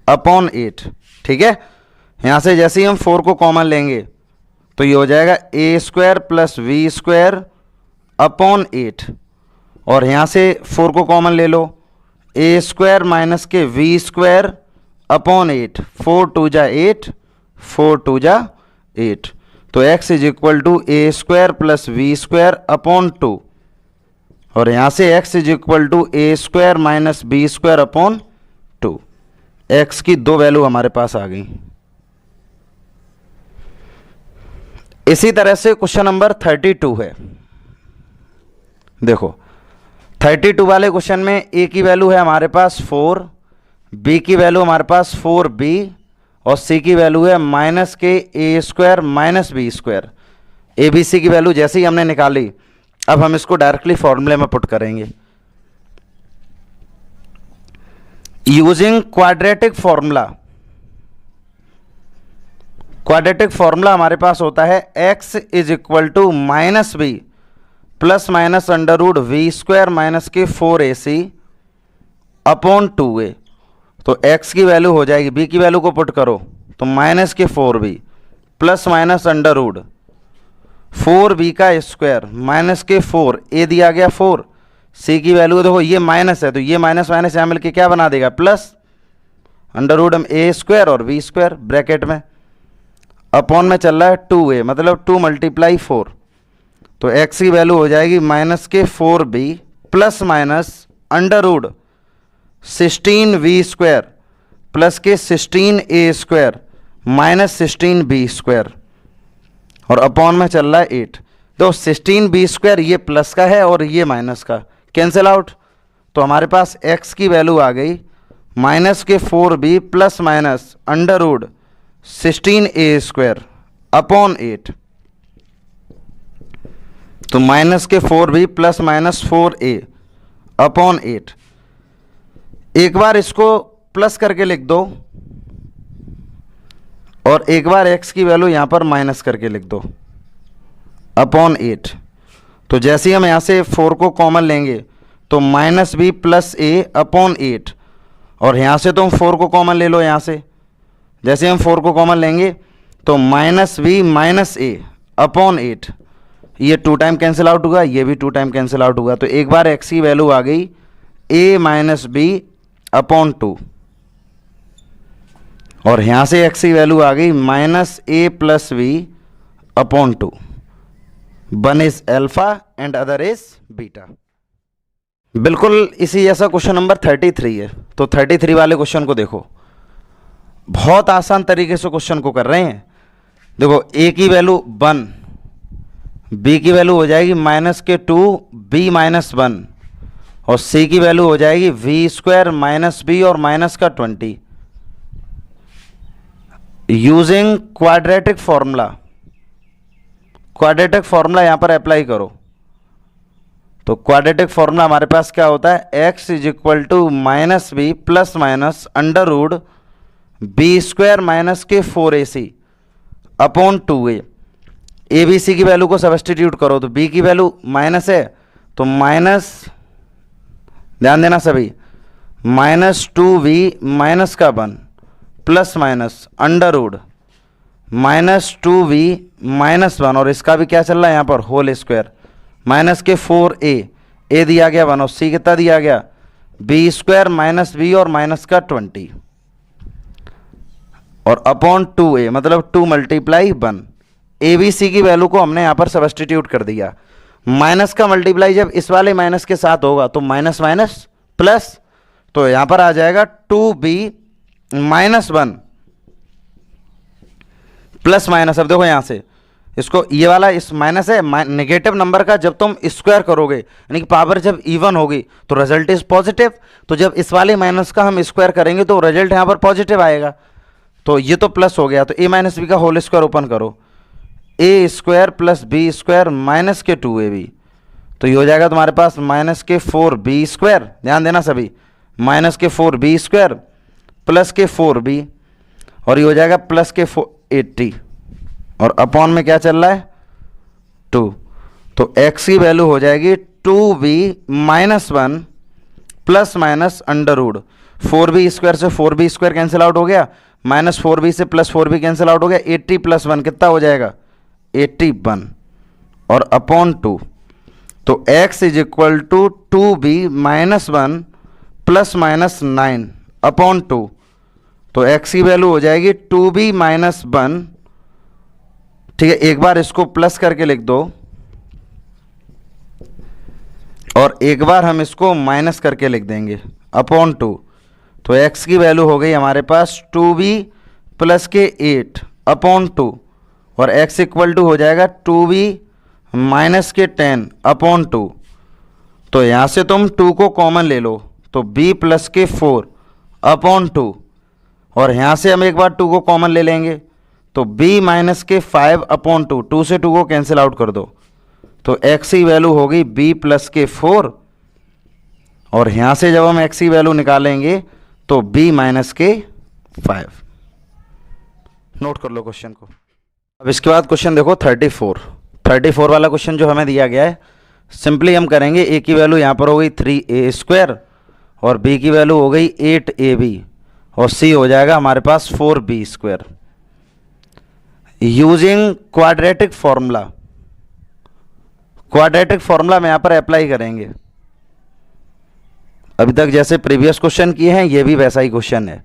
[SPEAKER 1] upon 8। ठीक है, यहाँ से जैसे ही हम 4 को कॉमन लेंगे तो ये हो जाएगा a² प्लस v² अपॉन 8। और यहाँ से 4 को कॉमन ले लो, a² माइनस के v² अपॉन 8। 4 2 जा 8, 4 2 जा 8। तो x is equal to a² plus v² upon 2। और यहाँ से x is equal to a² minus b² upon 2। x की दो वैल्यू हमारे पास आ गई। इसी तरह से क्वेश्चन नंबर 32 है। देखो 32 वाले क्वेश्चन में a की वैल्यू है हमारे पास 4, b की वैल्यू हमारे पास 4b और c की वैल्यू है माइनस के a² minus b²। a b c की वैल्यू जैसे ही हमने निकाली, अब हम इसको डायरेक्टली फॉर्मूले में पुट करेंगे using quadratic formula. Quadratic formula हमारे पास होता है x is equal to minus b plus minus under root v² minus के 4ac अपॉन 2a। तो x की वैल्यू हो जाएगी, b की वैल्यू को पुट करो तो माइनस के 4b plus minus under root 4b का स्क्वायर माइनस के 4, a दिया गया 4, c की वैल्यू देखो ये माइनस है तो ये माइनस माइनस यहाँ मिलके क्या बना देगा प्लस, अंडर रूट हम a² और v² ब्रैकेट में अपॉन में चल रहा है 2a मतलब 2 मल्टीप्लाई 4। तो x की वैल्यू हो जाएगी माइनस के 4b plus minus under root 16v² plus के 16a² माइनस 16b² और अपॉन में चल रहा है 8। तो 16b² ये प्लस का है और ये माइनस का, कैंसिल आउट। तो हमारे पास x की वैल्यू आ गई माइनस के 4b plus minus under root 16a² upon 8। तो माइनस के 4b plus minus 4a upon 8। एक बार इसको प्लस करके लिख दो और एक बार x की वैल्यू यहाँ पर माइनस करके लिख दो अपॉन 8। तो जैसे ही हम यहाँ से 4 को कॉमन लेंगे तो minus b plus a upon 8। और यहाँ से तुम 4 को कॉमन ले लो, यहाँ से जैसे हम 4 को कॉमन लेंगे तो minus b minus a upon 8। ये 2 टाइम कैंसिल आउट हुआ, ये भी 2 टाइम कैंसिल आउट हुआ। तो एक बार x की वैल्यू आ गई a माइनस बी अपॉन 2 और यहाँ से x की वैल्यू आ गई minus a plus b upon 2। One is alpha and other is beta. बिल्कुल इसी जैसा क्वेश्चन नंबर 33 है। तो 33 वाले क्वेश्चन को देखो, बहुत आसान तरीके से क्वेश्चन को कर रहे हैं। देखो a की वैल्यू 1, b की वैल्यू हो जाएगी माइनस के 2 b माइनस 1 और c की वैल्यू हो जाएगी v² माइनस b और माइनस का 20। Using quadratic formula, quadratic formula यहां पर अप्लाई करो। तो क्वाड्रेटिक फॉर्मूला हमारे पास क्या होता है, x is equal to minus b plus minus under root b² minus के 4ac upon 2a। A B C की वैल्यू को सब्स्टिट्यूट करो तो b की वैल्यू माइनस है तो माइनस, ध्यान देना सभी, माइनस 2b माइनस का 1 plus minus under root minus 2b minus 1 और इसका भी क्या चल रहा है यहाँ पर होल स्क्वायर माइनस के 4a, a दिया गया 1 और c कितना दिया गया b² माइनस b और माइनस का 20 और अपॉन 2a मतलब 2 मल्टीप्लाई 1। ए बी सी की वैल्यू को हमने यहाँ पर सब्स्टिट्यूट कर दिया। माइनस का मल्टीप्लाई जब इस वाले माइनस के साथ होगा तो माइनस माइनस प्लस, तो यहाँ पर आ जाएगा 2b माइनस 1 प्लस माइनस। अब देखो यहाँ से इसको, ये वाला इस माइनस है, नेगेटिव नंबर का जब तुम स्क्वायर करोगे यानी कि पावर जब इवन होगी तो रिजल्ट इज पॉजिटिव। तो जब इस वाले माइनस का हम स्क्वायर करेंगे तो रिजल्ट यहाँ पर पॉजिटिव आएगा। तो ये तो प्लस हो गया, तो ए माइनस बी का होल स्क्वायर ओपन करो, A square plus B square minus के 2ab, तो ये हो जाएगा तुम्हारे पास माइनस के 4b स्क्वायर, ध्यान देना सभी, माइनस के 4b स्क्वायर प्लस के 4b, और ये हो जाएगा प्लस के 80, और अपॉन में क्या चल रहा है 2, तो x की वैल्यू हो जाएगी 2b minus 1 plus minus under rude 4b square से 4b स्क्वायर कैंसिल आउट हो गया, माइनस 4b से प्लस 4b कैंसिल आउट हो गया, 80 प्लस 1 कितना हो जाएगा 81, और अपॉन 2, तो x is equal to 2b minus 1 plus minus 9 upon 2, तो x की वैल्यू हो जाएगी 2b माइनस 1, ठीक है, एक बार इसको प्लस करके लिख दो और एक बार हम इसको माइनस करके लिख देंगे अपॉन 2, तो x की वैल्यू हो गई हमारे पास 2b प्लस के 8 अपॉन 2, और x इक्वल टू हो जाएगा 2b माइनस के 10 अपॉन 2, तो यहाँ से तुम 2 को कॉमन ले लो, तो b प्लस के 4 अपॉन 2, और यहाँ से हम एक बार 2 को कॉमन ले लेंगे, तो b माइनस के 5 अपॉन 2, 2 से 2 को कैंसिल आउट कर दो, तो x की वैल्यू होगी b प्लस के 4, और यहाँ से जब हम x की वैल्यू निकालेंगे तो b माइनस के 5। नोट कर लो क्वेश्चन को। अब इसके बाद क्वेश्चन देखो 34 वाला क्वेश्चन जो हमें दिया गया है, सिंपली हम करेंगे a की वैल्यू यहाँ पर हो गई 3a स्क्वायर, और b की वैल्यू हो गई 8ab, और c हो जाएगा हमारे पास 4b square. Using quadratic formula में यहाँ पर अप्लाई करेंगे। अभी तक जैसे प्रीवियस क्वेश्चन किए हैं ये भी वैसा ही क्वेश्चन है।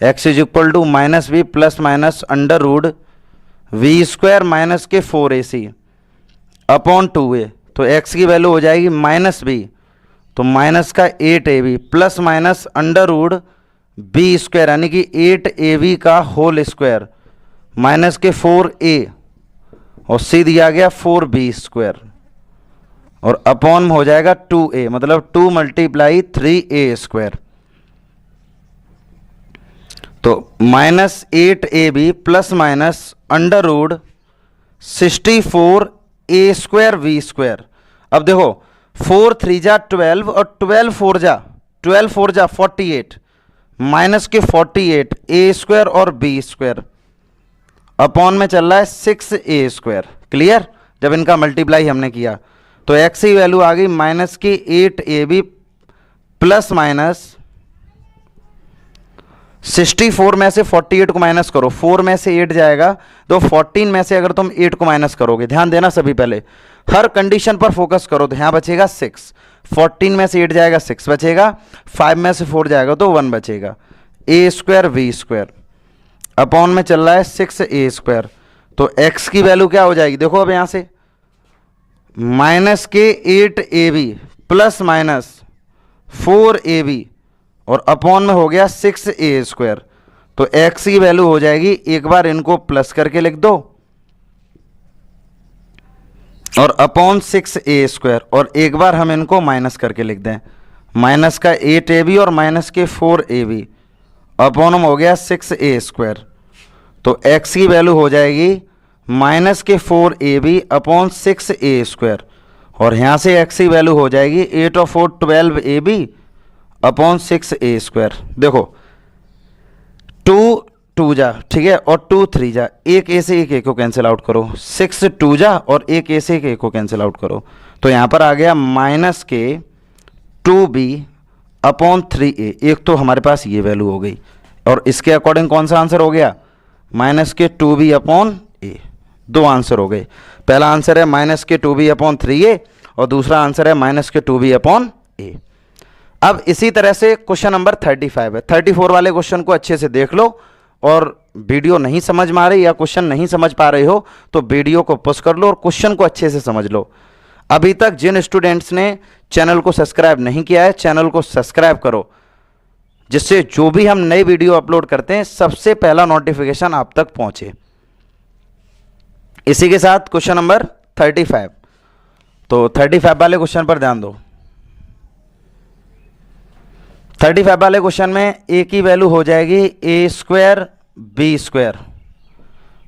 [SPEAKER 1] x is equal to minus b plus minus under root b square minus के 4ac अपॉन 2a, तो x की वैल्यू हो जाएगी माइनस बी, तो माइनस का 8ab plus minus under root b square यानी कि 8ab का होल स्क्वायर माइनस के 4a, और c दिया गया 4b स्क्वायर, और अपॉन में हो जाएगा 2a, मतलब 2 मल्टीप्लाई 3a स्क्वायर, तो minus 8ab plus minus under root 64a square b square. अब देखो 4 3 जा 12 और 12 4 जा 48, माइनस के 48 a स्क्वायर और b स्क्वायर, अपॉन में चल रहा है 6a स्क्वायर। क्लियर, जब इनका मल्टीप्लाई हमने किया तो x की वैल्यू आ गई माइनस की 8ab प्लस माइनस 64 में से 48 को माइनस करो, 4 में से 8 जाएगा, तो 14 में से अगर तुम 8 को माइनस करोगे, ध्यान देना सभी, पहले हर कंडीशन पर फोकस करो, तो यहाँ बचेगा 6, 14 में से 8 जाएगा 6 बचेगा, 5 में से 4 जाएगा तो 1 बचेगा, a square b square, upon में चल रहा है 6a स्क्वायर, तो x की वैल्यू क्या हो जाएगी, देखो अब यहाँ से माइनस के 8ab प्लस माइनस 4ab और अपॉन में हो गया 6a स्क्वायर, तो x की वैल्यू हो जाएगी, एक बार इनको प्लस करके लिख दो और अपॉन 6a स्क्वायर, और एक बार हम इनको माइनस करके लिख दें, माइनस का 8ab और माइनस के 4ab अपॉन में हो गया 6a स्क्वायर, तो x की वैल्यू हो जाएगी माइनस के 4ab अपॉन 6a स्क्वायर, और यहाँ से x की वैल्यू हो जाएगी 8 और 4 12ab अपॉन 6a स्क्वायर। देखो 2 2 जा, ठीक है, और 2 3 जा, एक a से एक a को कैंसिल आउट करो, 6 2 जा और एक a से एक a को कैंसिल आउट करो, तो यहाँ पर आ गया माइनस के 2b अपॉन 3a, एक तो हमारे पास ये वैल्यू हो गई, और इसके अकॉर्डिंग कौन सा आंसर हो गया, माइनस के 2b अपॉन a। दो आंसर हो गए, पहला आंसर है माइनस के 2b अपॉन 3a और दूसरा आंसर है माइनस के 2b अपॉन a। अब इसी तरह से क्वेश्चन नंबर 35 है, 34 वाले क्वेश्चन को अच्छे से देख लो, और वीडियो नहीं समझ में आ रही या क्वेश्चन नहीं समझ पा रहे हो तो वीडियो को पॉज कर लो और क्वेश्चन को अच्छे से समझ लो। अभी तक जिन स्टूडेंट्स ने चैनल को सब्सक्राइब नहीं किया है, चैनल को सब्सक्राइब करो, जिससे जो भी हम नई वीडियो अपलोड करते हैं सबसे पहला नोटिफिकेशन आप तक पहुंचे। इसी के साथ क्वेश्चन नंबर 35, तो 35 वाले क्वेश्चन पर ध्यान दो। 35 वाले क्वेश्चन में a की वैल्यू हो जाएगी a square b square,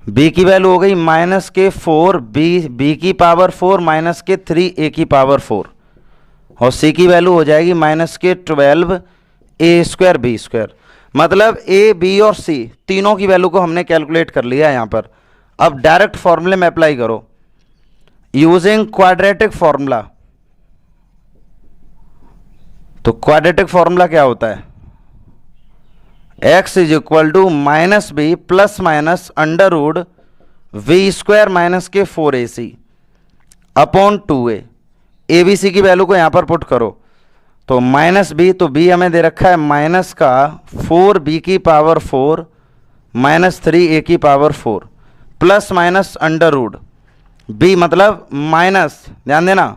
[SPEAKER 1] b की वैल्यू हो गई माइनस के 4 बी की पावर 4 माइनस के 3 ए की पावर 4, और सी की वैल्यू हो जाएगी माइनस के 12 ए स्क्वायर बी स्क्वायर। मतलब ए बी और सी तीनों की वैल्यू को हमने कैलकुलेट कर लिया यहाँ पर। अब डायरेक्ट फॉर्मूले में अप्लाई करो यूजिंग क्वाड्रेटिक फॉर्मूला। तो क्वाड्रेटिक फॉर्मूला क्या होता है, x is equal to minus b plus minus under root b square minus के 4ac upon 2a। A B C की वैल्यू को यहां पर पुट करो तो माइनस बी, तो बी हमें दे रखा है माइनस का 4b की पावर 4 माइनस 3a की power 4 plus minus under root b मतलब माइनस, ध्यान देना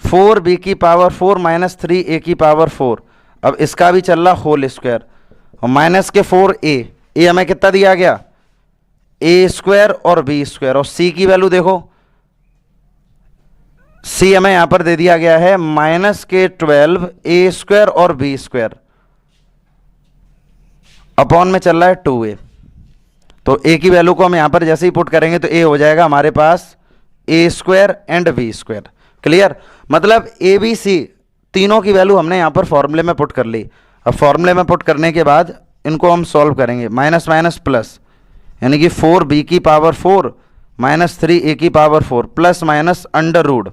[SPEAKER 1] 4b की पावर 4 माइनस 3a की पावर 4। अब इसका भी चल रहा होल स्क्वायर और माइनस के 4a हमें कितना दिया गया ए स्क्वायर और बी स्क्वायर, और सी की वैल्यू देखो सी हमें यहां पर दे दिया गया है माइनस के 12 ए स्क्वायर और बी स्क्वायर अपॉन में चल रहा है 2a। तो ए की वैल्यू को हम यहां पर जैसे ही पुट करेंगे तो ए हो जाएगा हमारे पास A square and B square. Clear, मतलब ए बी सी तीनों की वैल्यू हमने यहां पर फॉर्मूले में पुट कर ली। अब फॉर्मूले में पुट करने के बाद इनको हम सॉल्व करेंगे, माइनस माइनस प्लस, यानी कि 4b की पावर 4 माइनस 3a की power 4 plus minus under rude.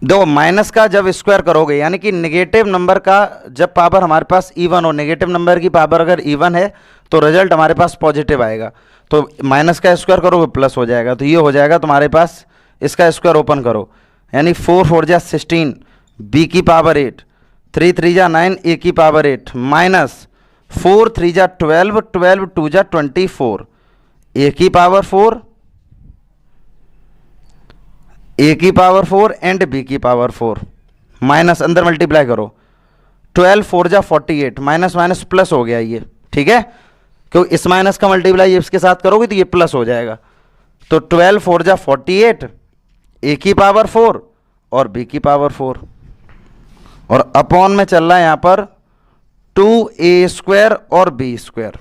[SPEAKER 1] दो माइनस का जब स्क्वायर करोगे यानी कि नेगेटिव नंबर का जब पावर हमारे पास इवन हो, नेगेटिव नंबर की पावर अगर इवन है तो रिजल्ट हमारे पास पॉजिटिव आएगा। तो माइनस का स्क्वायर करोगे प्लस हो जाएगा, तो ये हो जाएगा तुम्हारे पास, इसका स्क्वायर ओपन करो यानी 4 4 जा 16 बी की पावर 8 3 3 जा 9 ए की पावर 8 माइनस 4 3 जा 12 12 2 जा 24 ए की पावर 4 ए की पावर 4 एंड बी की पावर 4 माइनस अंदर मल्टीप्लाई करो 12 4 जा 48 माइनस माइनस प्लस हो गया ये, ठीक है, क्योंकि इस माइनस का मल्टीप्लाई इसके साथ करोगे तो ये प्लस हो जाएगा। तो 12 4 जा 48 ए की पावर 4 और बी की पावर 4 और अपॉन में चल रहा है यहां पर 2a स्क्वायर और बी स्क्वायर,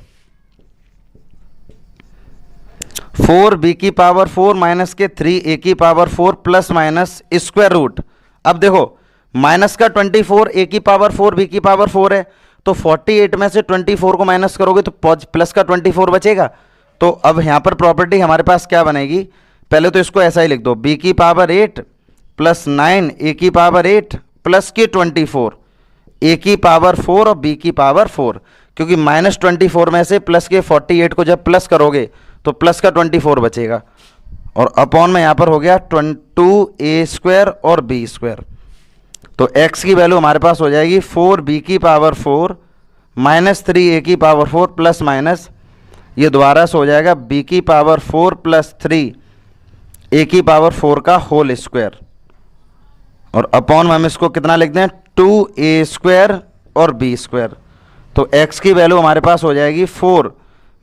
[SPEAKER 1] 4b की पावर 4 माइनस के 3a की power 4 plus minus square root. अब देखो माइनस का 24 a की पावर 4 b की पावर 4 है, तो 48 में से 24 को माइनस करोगे तो प्लस का 24 बचेगा। तो अब यहां पर प्रॉपर्टी हमारे पास क्या बनेगी, पहले तो इसको ऐसा ही लिख दो, b की पावर 8 प्लस 9 a की पावर 8 प्लस की 24 a की पावर 4 और b की पावर 4, क्योंकि माइनस 24 में से प्लस के 48 को जब प्लस करोगे तो प्लस का 24 बचेगा, और अपॉन में यहाँ पर हो गया 2a स्क्वायर और b स्क्वायर। तो x की वैल्यू हमारे पास हो जाएगी 4b की पावर 4 माइनस 3a की पावर 4 प्लस माइनस ये दोबारा से हो जाएगा b की पावर 4 प्लस 3a की पावर 4 का होल स्क्वायर, और अपॉन में हम इसको कितना लिखते हैं 2a स्क्वायर और b स्क्वायर। तो x की वैल्यू हमारे पास हो जाएगी 4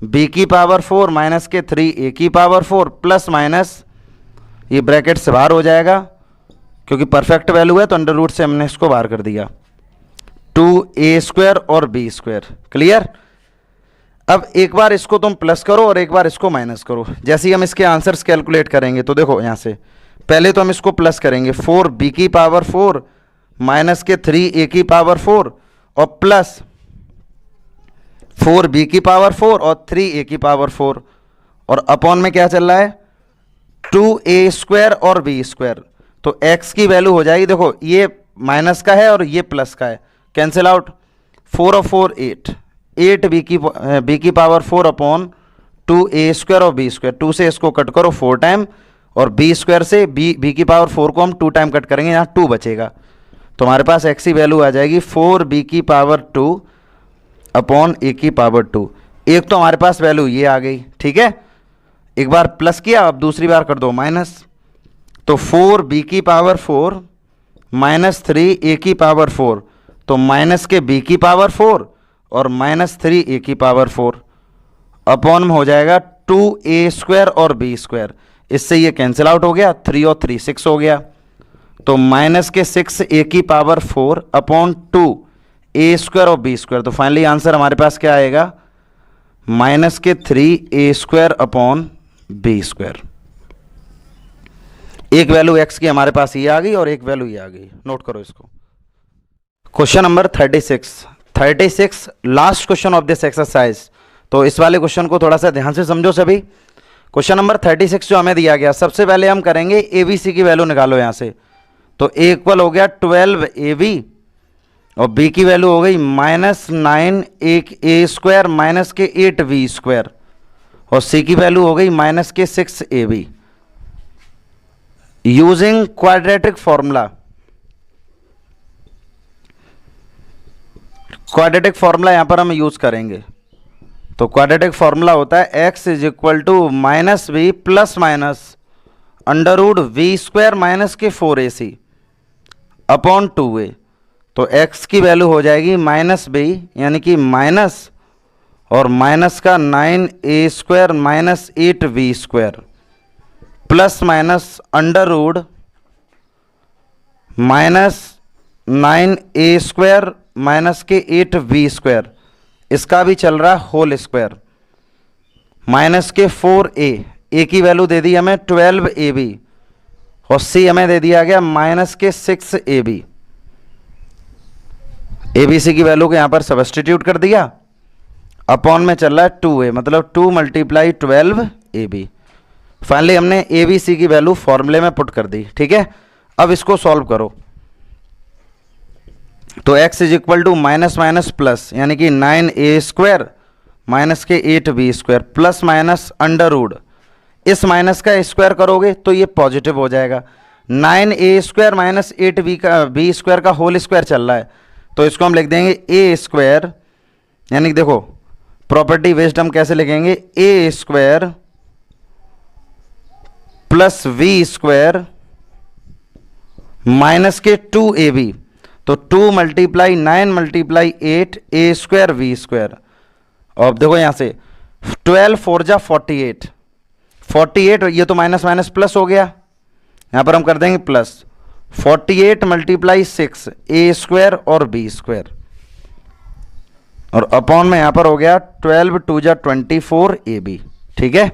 [SPEAKER 1] b की पावर 4 माइनस के 3a की पावर 4 प्लस माइनस ये ब्रैकेट से बाहर हो जाएगा क्योंकि परफेक्ट वैल्यू है तो अंडर रूट से हमने इसको बाहर कर दिया 2a स्क्वायर और b स्क्वायर। क्लियर, अब एक बार इसको तुम प्लस करो और एक बार इसको माइनस करो। जैसे ही हम इसके आंसर्स कैलकुलेट करेंगे तो देखो यहाँ से पहले तो हम इसको प्लस करेंगे 4b की पावर 4 माइनस के 3a की पावर 4 और प्लस 4b की पावर 4 और 3a की पावर 4, और अपॉन में क्या चल रहा है 2a स्क्वायर और b स्क्वायर। तो x की वैल्यू हो जाएगी, देखो ये माइनस का है और ये प्लस का है, कैंसिल आउट 4 और 4 8 b की पावर 4 अपॉन 2a स्क्वायर और b स्क्वायर, 2 से इसको कट करो 4 टाइम और b स्क्वायर से b की पावर 4 को हम 2 टाइम कट करेंगे, यहाँ 2 बचेगा। तो हमारे पास x की वैल्यू आ जाएगी 4b की पावर 2 अपॉन a की पावर 2। एक तो हमारे पास वैल्यू ये आ गई, ठीक है, एक बार प्लस किया, अब दूसरी बार कर दो माइनस, तो 4b की पावर 4 माइनस 3a की पावर 4, तो माइनस के b की पावर 4 और माइनस 3a की पावर 4 अपॉन में हो जाएगा 2a स्क्वायर और b स्क्वायर। इससे ये कैंसिल आउट हो गया, 3 और 3 6 हो गया, तो माइनस के 6a की पावर 4 अपॉन 2a स्क्वायर और b स्क्वायर। तो फाइनली आंसर हमारे पास क्या आएगा माइनस के 3a² अपॉन b²। एक वैल्यू x की हमारे पास ये आ गई और एक वैल्यू ये आ गई, नोट करो इसको। Question number 36 last question of this exercise. तो इस वाले क्वेश्चन को थोड़ा सा ध्यान से समझो सभी। क्वेश्चन नंबर 36 जो हमें दिया गया, सबसे पहले हम करेंगे ABC की वैल्यू निकालो यहां से। तो A इक्वल हो गया 12AB और B की वैल्यू हो गई -9a² माइनस के 8b² और C की वैल्यू हो गई माइनस के 6ab। Using quadratic formula, quadratic formula यहां पर हम यूज करेंगे। तो क्वाड्रेटिक फॉर्मूला होता है x is equal to minus b plus minus √v² minus के 4ac अपॉन 2a। तो x की वैल्यू हो जाएगी -b यानी कि माइनस और माइनस का 9a² minus 8b² plus minus √ minus 9a² minus के 8b², इसका भी चल रहा है होल स्क्वायर, माइनस के 4a की वैल्यू दे दी हमें 12ab और c हमें दे दिया गया माइनस के 6ab। ABC की वैल्यू को यहां पर सब्स्टिट्यूट कर दिया, अपॉन में चल रहा है 2a मतलब 2 × 12ab। फाइनली हमने ABC की वैल्यू फॉर्मूले में पुट कर दी। ठीक है, अब इसको सॉल्व करो। तो x is equal to minus minus plus यानी कि 9a² माइनस के 8b² प्लस माइनस √ इस माइनस का स्क्वायर करोगे तो ये पॉजिटिव हो जाएगा। 9a² माइनस 8b² का होल स्क्वायर चल रहा है, तो इसको हम लिख देंगे a² यानी कि देखो प्रॉपर्टी बेस्ड हम कैसे लिखेंगे, a² प्लस v² माइनस के 2ab। तो 2 × 9 × 8 a² v²। और देखो यहां से 12 4 जा 48, 48 ये तो माइनस माइनस प्लस हो गया, यहां पर हम कर देंगे प्लस 48 × 6 a² और b²। और अपॉन में यहां पर हो गया 12 2 जा 24 ab। ठीक है,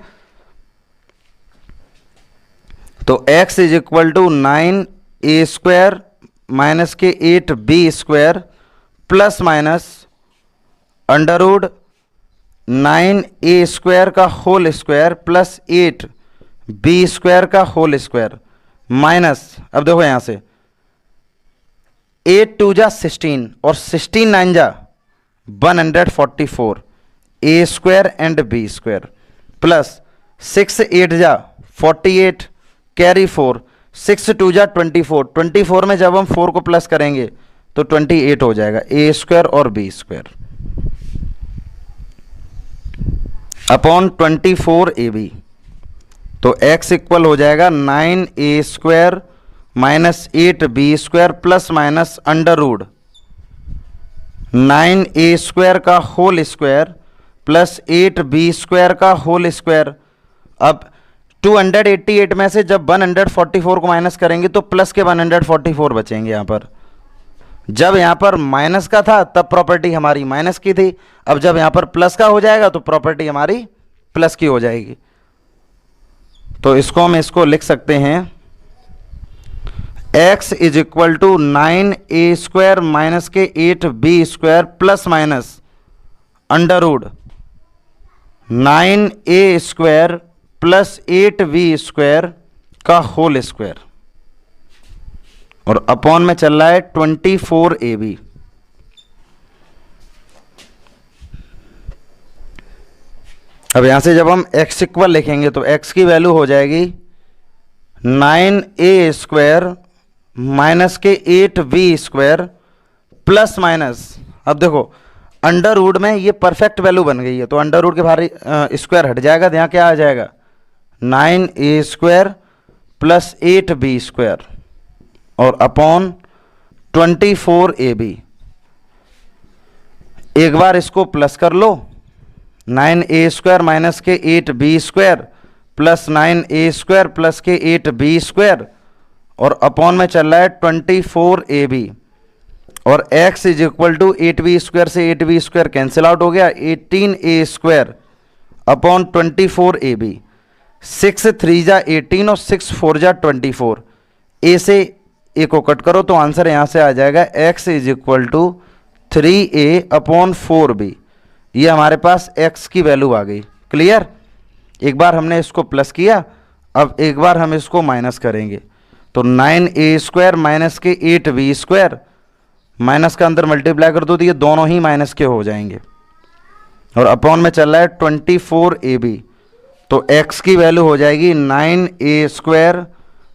[SPEAKER 1] तो x is equal to 9a² minus के 8b² प्लस माइनस √ 9a² का होल स्क्वायर प्लस 8b² का होल स्क्वायर माइनस, अब देखो यहां से 8 2 जा 16 और 16 9 जा 144 a² एंड b² प्लस 6 8 जा 48 कैरी 4 6 2 जा 24, 24 में जब हम 4 को प्लस करेंगे तो 28 हो जाएगा a² और b² अपॉन 24ab। तो x इक्वल हो जाएगा 9a² minus 8b² plus minus √ 9a² का होल स्क्वायर प्लस 8b² का होल स्क्वायर। अब 288 में से जब 144 को माइनस करेंगे तो प्लस के 144 बचेंगे। यहां पर जब यहां पर माइनस का था तब प्रॉपर्टी हमारी माइनस की थी, अब जब यहां पर प्लस का हो जाएगा तो प्रॉपर्टी हमारी प्लस की हो जाएगी। तो इसको हम लिख सकते हैं x is equal to 9a² minus के 8b² plus minus √ 9a² plus 8b² का होल स्क्वायर और अपॉन में चल रहा है 24ab। अब यहां से जब हम x इक्वल लिखेंगे तो x की वैल्यू हो जाएगी 9a² माइनस के 8b² प्लस माइनस, अब देखो √ में ये परफेक्ट वैल्यू बन गई है तो √ के बाहर स्क्वायर हट जाएगा, तो यहां क्या आ जाएगा 9a² प्लस 8b² और अपॉन 24ab। एक बार इसको प्लस कर लो, 9a² माइनस के 8b² प्लस 9a² प्लस के 8b² और अपॉन में चल रहा है 24ab और x is equal to 8b² से 8b² कैंसिल आउट हो गया, 18a² अपॉन 24ab, 6 3 जा 18 और 6 4 जा 24, a से a को कट करो तो आंसर यहाँ से आ जाएगा x is equal to 3a upon 4b। ये हमारे पास x की वैल्यू आ गई। क्लियर? एक बार हमने इसको प्लस किया, अब एक बार हम इसको माइनस करेंगे तो 9a² माइनस के 8b², माइनस का अंदर मल्टीप्लाई कर दो तो ये दोनों ही माइनस के हो जाएंगे, और अपॉन में चल रहा है 24ab, तो x की वैल्यू हो जाएगी 9a²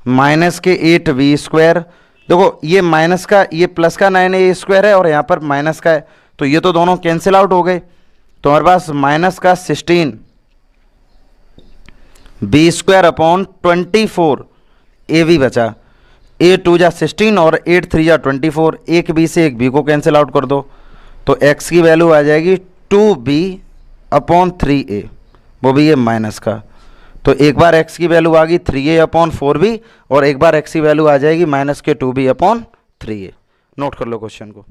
[SPEAKER 1] माइनस के 8b²। देखो ये माइनस का, ये प्लस का 9a² है और यहाँ पर माइनस का है, तो ये तो दोनों कैंसिल आउट हो गए, तो हमारे पास माइनस का 16 b² अपॉन 24 ab बचा, a 2 जा 16 और 8 3 जा 24, एक b से एक b को कैंसिल आउट कर दो तो x की वैल्यू आ जाएगी 2b अपॉन 3a, वो भी ये माइनस का। तो एक बार x की वैल्यू आ गई 3a अपॉन 4b और एक बार x की वैल्यू आ जाएगी माइनस के 2b अपॉन 3a। नोट कर लो क्वेश्चन को।